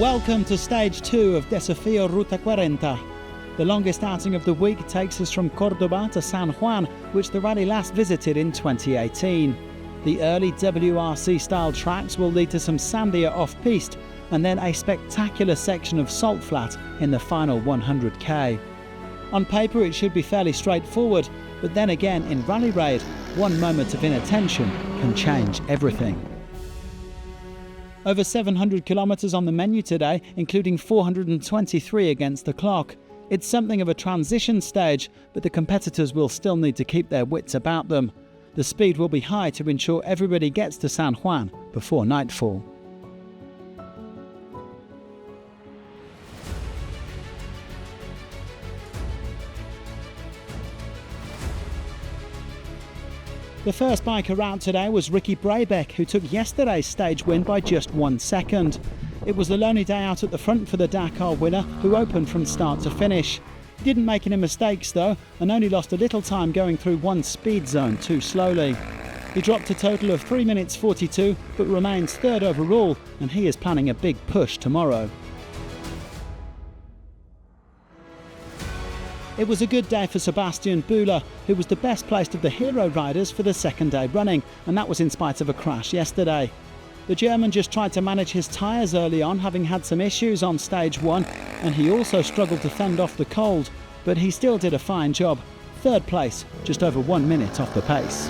Welcome to Stage 2 of Desafío Ruta 40. The longest outing of the week takes us from Cordoba to San Juan, which the rally last visited in 2018. The early WRC-style tracks will lead to some sandier off-piste, and then a spectacular section of salt flat in the final 100k. On paper it should be fairly straightforward, but then again in Rally Raid, one moment of inattention can change everything. Over 700 kilometres on the menu today, including 423 against the clock. It's something of a transition stage, but the competitors will still need to keep their wits about them. The speed will be high to ensure everybody gets to San Juan before nightfall. The first biker out today was Ricky Brabeck, who took yesterday's stage win by just 1 second. It was the lonely day out at the front for the Dakar winner, who opened from start to finish. He didn't make any mistakes though, and only lost a little time going through one speed zone too slowly. He dropped a total of 3 minutes 42, but remains third overall, and he is planning a big push tomorrow. It was a good day for Sebastian Bühler, who was the best placed of the hero riders for the second day running, and that was in spite of a crash yesterday. The German just tried to manage his tyres early on, having had some issues on stage 1, and he also struggled to fend off the cold, but he still did a fine job. Third place, just over 1 minute off the pace.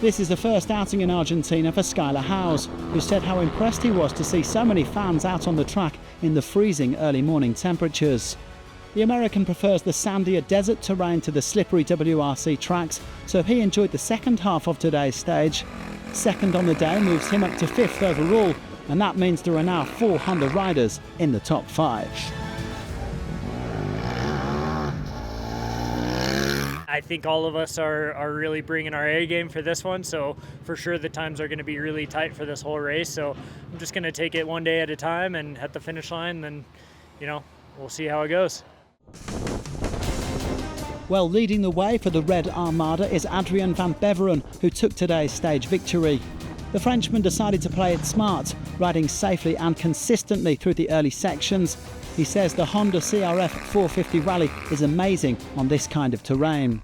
This is the first outing in Argentina for Skylar Howes, who said how impressed he was to see so many fans out on the track in the freezing early morning temperatures. The American prefers the sandier desert terrain to the slippery WRC tracks, so he enjoyed the second half of today's stage. Second on the day moves him up to 5th overall, and that means there are now 4 Honda riders in the top 5. I think all of us are really bringing our A game for this one, so for sure the times are going to be really tight for this whole race. So I'm just going to take it one day at a time, and at the finish line, then, we'll see how it goes. Well, leading the way for the Red Armada is Adrien van Beveren, who took today's stage victory. The Frenchman decided to play it smart, riding safely and consistently through the early sections. He says the Honda CRF 450 Rally is amazing on this kind of terrain.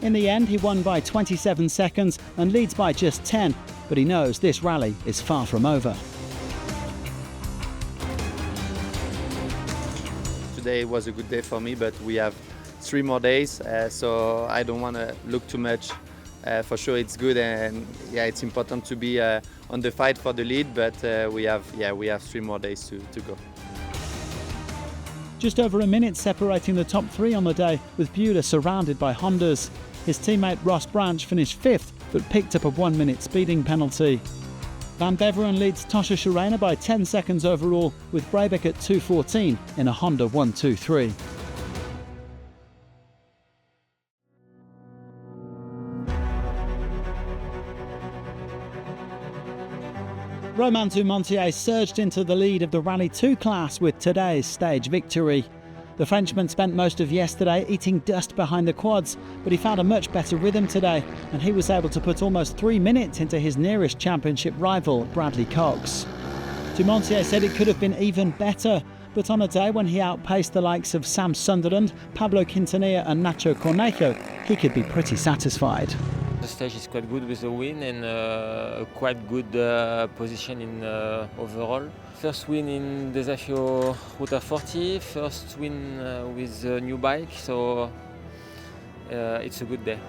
In the end, he won by 27 seconds and leads by just 10, but he knows this rally is far from over. Today was a good day for me, but we have 3 more days, so I don't want to look too much. For sure it's good, and it's important to be on the fight for the lead, but we have 3 more days to go. Just over a minute separating the top 3 on the day, with Bühler surrounded by Hondas. His teammate Ross Branch finished 5th, but picked up a 1 minute speeding penalty. Van Beveren leads Tosha Shurena by 10 seconds overall, with Brabeck at 2:14 in a Honda 123. Romain Dumontier surged into the lead of the Rally 2 class with today's stage victory. The Frenchman spent most of yesterday eating dust behind the quads, but he found a much better rhythm today, and he was able to put almost 3 minutes into his nearest championship rival, Bradley Cox. Dumontier said it could have been even better, but on a day when he outpaced the likes of Sam Sunderland, Pablo Quintanilla and Nacho Cornejo, he could be pretty satisfied. The stage is quite good with the win and a quite good position in overall. First win in Desafío Ruta 40, first win with a new bike, so it's a good day.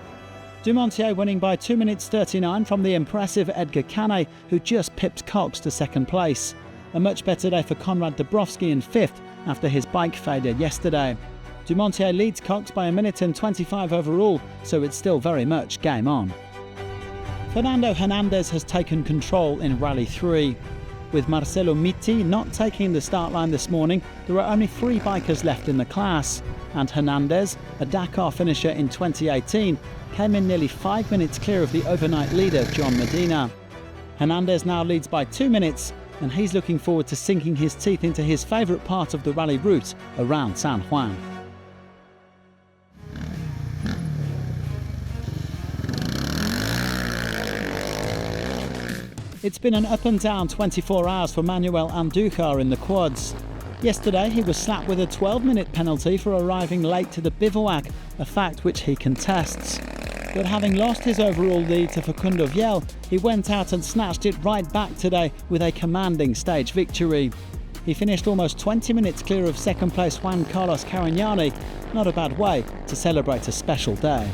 Dumontier winning by 2 minutes 39 from the impressive Edgar Canet, who just pipped Cox to second place. A much better day for Konrad Dabrowski in 5th after his bike failure yesterday. Dumontier leads Cox by 1 minute and 25 overall, so it's still very much game on. Fernando Hernandez has taken control in Rally 3. With Marcelo Mitti not taking the start line this morning, there are only 3 bikers left in the class, and Hernandez, a Dakar finisher in 2018, came in nearly 5 minutes clear of the overnight leader John Medina. Hernandez now leads by 2 minutes, and he's looking forward to sinking his teeth into his favourite part of the rally route around San Juan. It's been an up and down 24 hours for Manuel Andújar in the quads. Yesterday he was slapped with a 12-minute penalty for arriving late to the bivouac, a fact which he contests. But having lost his overall lead to Facundo Viel, he went out and snatched it right back today with a commanding stage victory. He finished almost 20 minutes clear of second place Juan Carlos Carignani, not a bad way to celebrate a special day.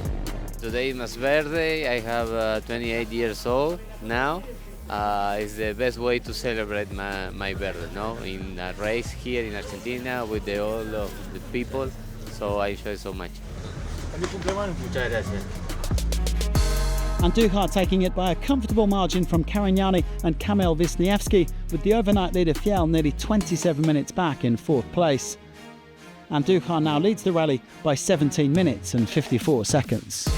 Today is my birthday. I have 28 years old now. It's the best way to celebrate my birthday, no? In a race here in Argentina with all of the people, so I enjoy so much. Muchas gracias. Andújar taking it by a comfortable margin from Carignani and Kamil Wisniewski, with the overnight leader Viel nearly 27 minutes back in fourth place. Andújar now leads the rally by 17 minutes and 54 seconds.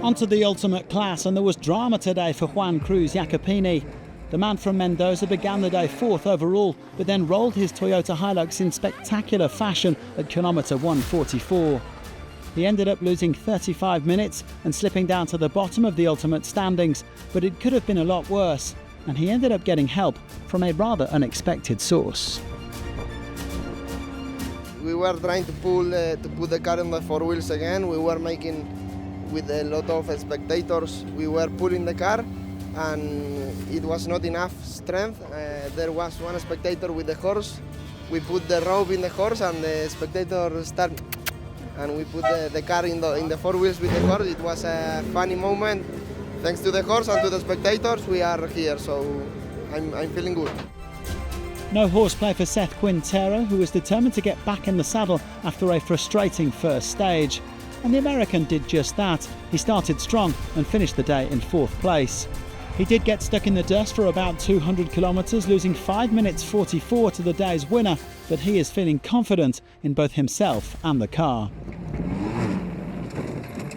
Onto the ultimate class, and there was drama today for Juan Cruz Jacopini. The man from Mendoza began the day fourth overall, but then rolled his Toyota Hilux in spectacular fashion at kilometre 144. He ended up losing 35 minutes and slipping down to the bottom of the ultimate standings, but it could have been a lot worse, and he ended up getting help from a rather unexpected source. We were trying to put the car on the four wheels again. We were making, with a lot of spectators, we were pulling the car, and it was not enough strength. There was one spectator with the horse. We put the rope in the horse, and the spectator started, and we put the car in the four wheels with the horse. It was a funny moment. Thanks to the horse and to the spectators, we are here, so I'm feeling good. No horseplay for Seth Quintero, who was determined to get back in the saddle after a frustrating first stage. And the American did just that. He started strong and finished the day in fourth place. He did get stuck in the dust for about 200 kilometres, losing 5 minutes 44 to the day's winner, but he is feeling confident in both himself and the car.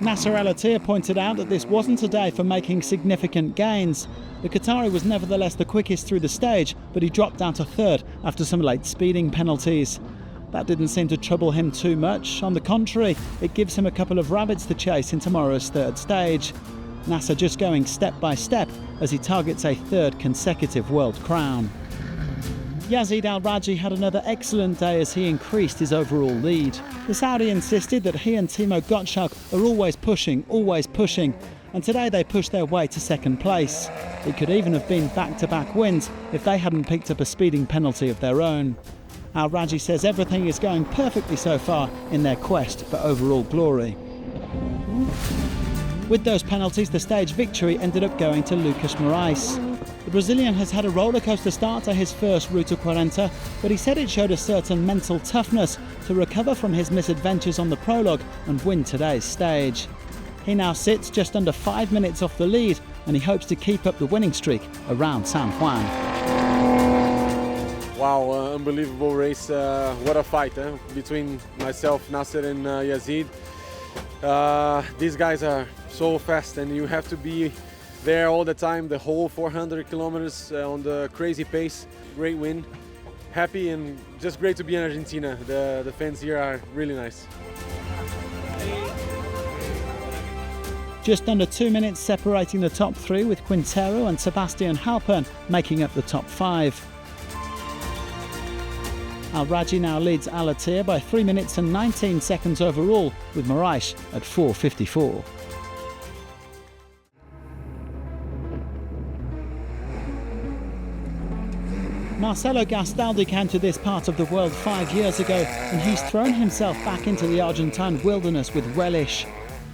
Nasser Al-Attiyah pointed out that this wasn't a day for making significant gains. The Qatari was nevertheless the quickest through the stage, but he dropped down to third after some late speeding penalties. That didn't seem to trouble him too much. On the contrary, it gives him a couple of rabbits to chase in tomorrow's third stage. Nasser just going step by step as he targets a third consecutive world crown. Yazid Al-Raji had another excellent day as he increased his overall lead. The Saudi insisted that he and Timo Gottschalk are always pushing, and today they pushed their way to second place. It could even have been back-to-back wins if they hadn't picked up a speeding penalty of their own. Al-Raji says everything is going perfectly so far in their quest for overall glory. With those penalties, the stage victory ended up going to Lucas Moraes. The Brazilian has had a rollercoaster start to his first Ruta 40, but he said it showed a certain mental toughness to recover from his misadventures on the prologue and win today's stage. He now sits just under 5 minutes off the lead, and he hopes to keep up the winning streak around San Juan. Wow, unbelievable race. What a fight between myself, Nasser and Yazid. These guys are so fast, and you have to be there all the time, the whole 400 kilometers on the crazy pace. Great win. Happy and just great to be in Argentina. The fans here are really nice. Just under 2 minutes separating the top three, with Quintero and Sebastian Halpern making up the top five. Al-Raji now leads Al-Attiyah by 3 minutes and 19 seconds overall, with Moraes at 4:54. Marcelo Gastaldi came to this part of the world 5 years ago, and he's thrown himself back into the Argentine wilderness with relish.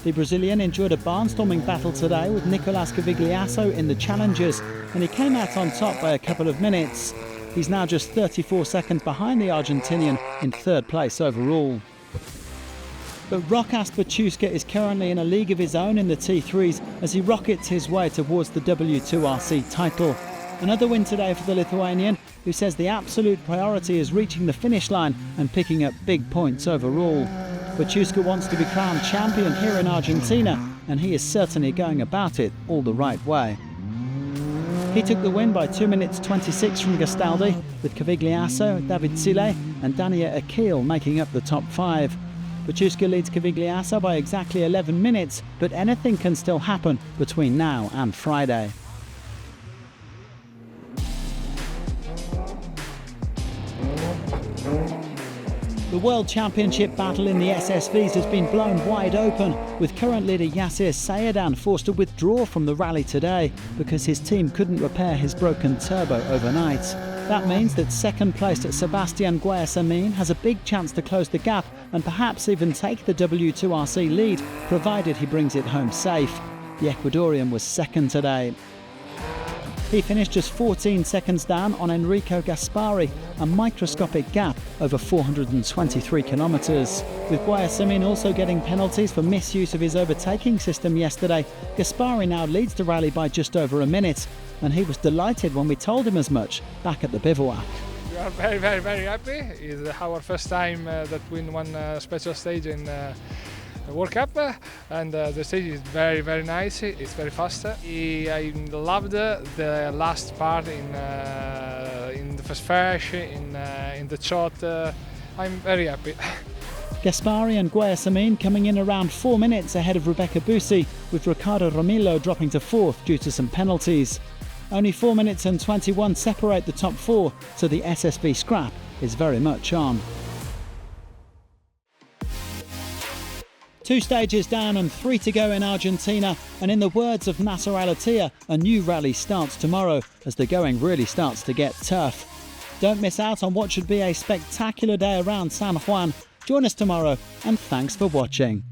The Brazilian enjoyed a barnstorming battle today with Nicolas Cavigliasso in the Challengers, and he came out on top by a couple of minutes. He's now just 34 seconds behind the Argentinian in third place overall. But Rokas Baciuska is currently in a league of his own in the T3s as he rockets his way towards the W2RC title. Another win today for the Lithuanian, who says the absolute priority is reaching the finish line and picking up big points overall. Baciuska wants to be crowned champion here in Argentina, and he is certainly going about it all the right way. He took the win by 2 minutes 26 from Gastaldi, with Cavigliasso, David Sile and Dania Akil making up the top five. Buchuska leads Kvygliasa by exactly 11 minutes, but anything can still happen between now and Friday. The World Championship battle in the SSVs has been blown wide open, with current leader Yassir Sayedan forced to withdraw from the rally today because his team couldn't repair his broken turbo overnight. That means that second-placed Sebastian Guayasamín has a big chance to close the gap and perhaps even take the W2RC lead, provided he brings it home safe. The Ecuadorian was second today. He finished just 14 seconds down on Enrico Gaspari, a microscopic gap over 423 kilometres. With Guayasamín also getting penalties for misuse of his overtaking system yesterday, Gaspari now leads the rally by just over a minute, and he was delighted when we told him as much back at the bivouac. We are very happy. It's our first time that we win one special stage in the World Cup, and the stage is very nice. It's very fast. I loved the last part in the first flash, in the shot. I'm very happy. Gaspari and Guayasamín coming in around 4 minutes ahead of Rebecca Busi, with Ricardo Ramilo dropping to fourth due to some penalties. Only 4 minutes and 21 separate the top four, so the SSV scrap is very much on. 2 stages down and 3 to go in Argentina, and in the words of Nasser Al-Attiyah, a new rally starts tomorrow as the going really starts to get tough. Don't miss out on what should be a spectacular day around San Juan. Join us tomorrow, and thanks for watching.